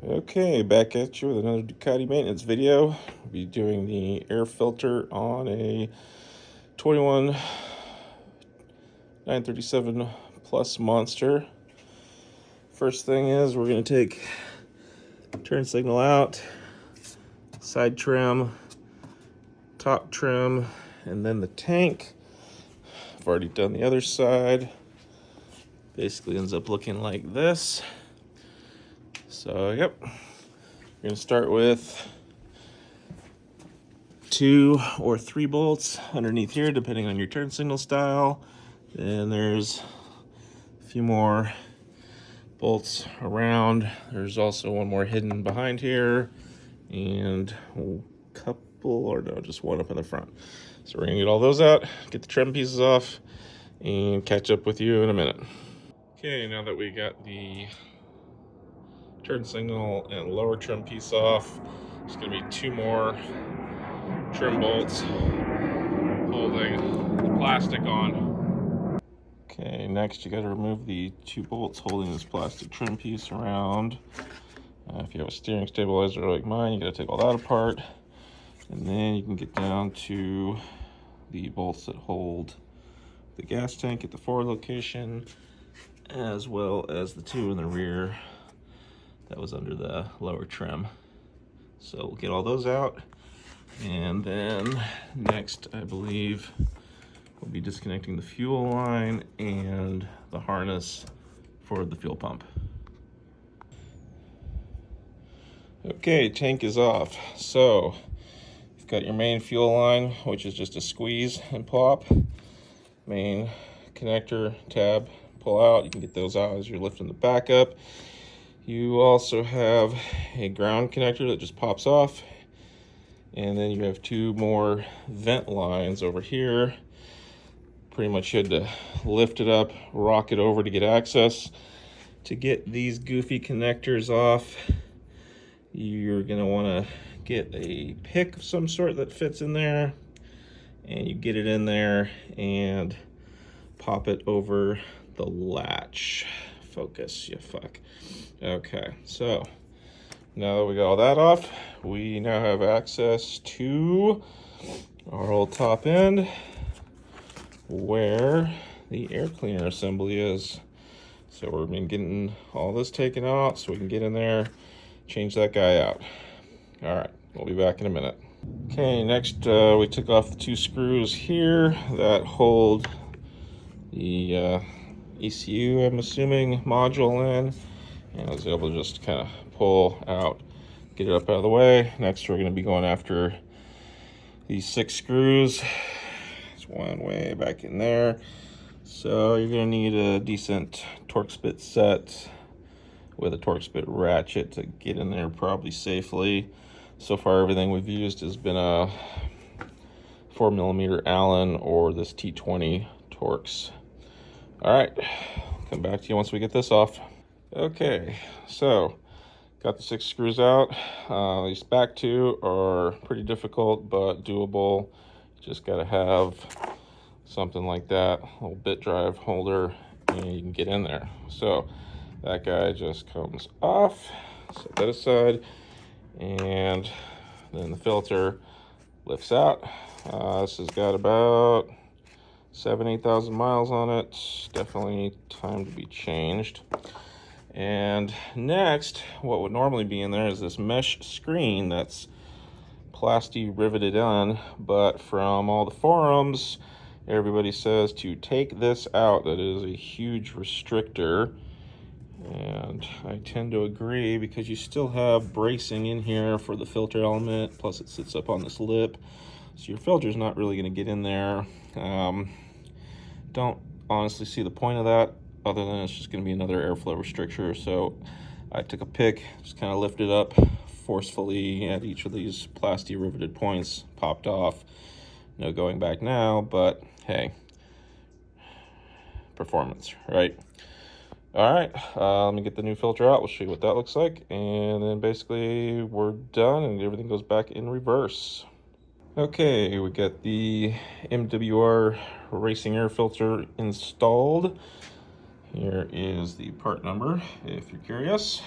Okay, back at you with another Ducati maintenance video. We'll be doing the air filter on a 21 937 Plus Monster. First thing is we're going to take turn signal out, side trim, top trim, and then the tank. I've already done the other side. Basically ends up looking like this. So, yep. We're going to start with 2 or 3 bolts underneath here, depending on your turn signal style. And there's a few more bolts around. There's also one more hidden behind here, and a couple, or no, just one up in the front. So we're gonna get all those out, get the trim pieces off, and catch up with you in a minute. Okay, now that we got the turn signal and lower trim piece off, there's gonna be 2 more trim bolts holding the plastic on. Okay, next you got to remove the 2 bolts holding this plastic trim piece around. If you have a steering stabilizer like mine, you got to take all that apart. And then you can get down to the bolts that hold the gas tank at the forward location, as well as the 2 in the rear that was under the lower trim. So we'll get all those out. And then next, I believe, we'll be disconnecting the fuel line and the harness for the fuel pump. Okay, tank is off. So you've got your main fuel line, which is just a squeeze and pop. Main connector, tab, pull out. You can get those out as you're lifting the back up. You also have a ground connector that just pops off. And then you have 2 more vent lines over here. Pretty much you had to lift it up, rock it over to get access. To get these goofy connectors off, you're gonna wanna get a pick of some sort that fits in there, and you get it in there and pop it over the latch. Focus, you fuck. Okay, so now that we got all that off, we now have access to our old top end where the air cleaner assembly is. So we've been getting all this taken out so we can get in there, change that guy out. All right, we'll be back in a minute. Okay, next we took off the 2 screws here that hold the ECU, I'm assuming, module in. And I was able to just kind of pull out, get it up out of the way. Next, we're going to be going after these 6 screws. There's one way back in there. So you're going to need a decent Torx bit set with a Torx bit ratchet to get in there probably safely. So far, everything we've used has been a 4mm Allen or this T20 Torx. All right, come back to you once we get this off. Okay, so got the 6 screws out. These back 2 are pretty difficult but doable. Just got to have something like that, a little bit drive holder, and you can get in there. So that guy just comes off, set that aside, and then the filter lifts out. This has got about 7,000-8,000 miles on it. Definitely time to be changed. And next, what would normally be in there is this mesh screen that's plastic riveted on, but from all the forums, everybody says to take this out. That is a huge restrictor, and I tend to agree because you still have bracing in here for the filter element, plus it sits up on this lip, so your filter's not really going to get in there. Don't honestly see the point of that, other than it's just going to be another airflow restrictor. So I took a pick, just kind of lifted up forcefully at each of these plastic riveted points, popped off. No going back now, but hey, performance, right? All right, let me get the new filter out. We'll show you what that looks like, and then basically we're done and everything goes back in reverse. Okay, we got the MWR racing air filter installed. Here is the part number, if you're curious.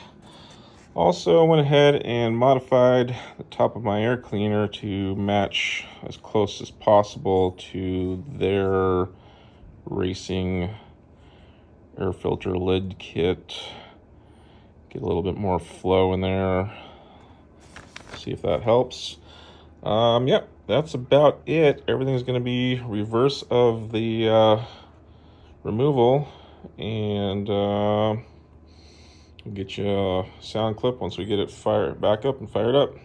Also went ahead and modified the top of my air cleaner to match as close as possible to their racing air filter lid kit. Get a little bit more flow in there. See if that helps. Yep, that's about it. Everything's going to be reverse of the removal, and we'll get you a sound clip once we get it fired back up and fired up.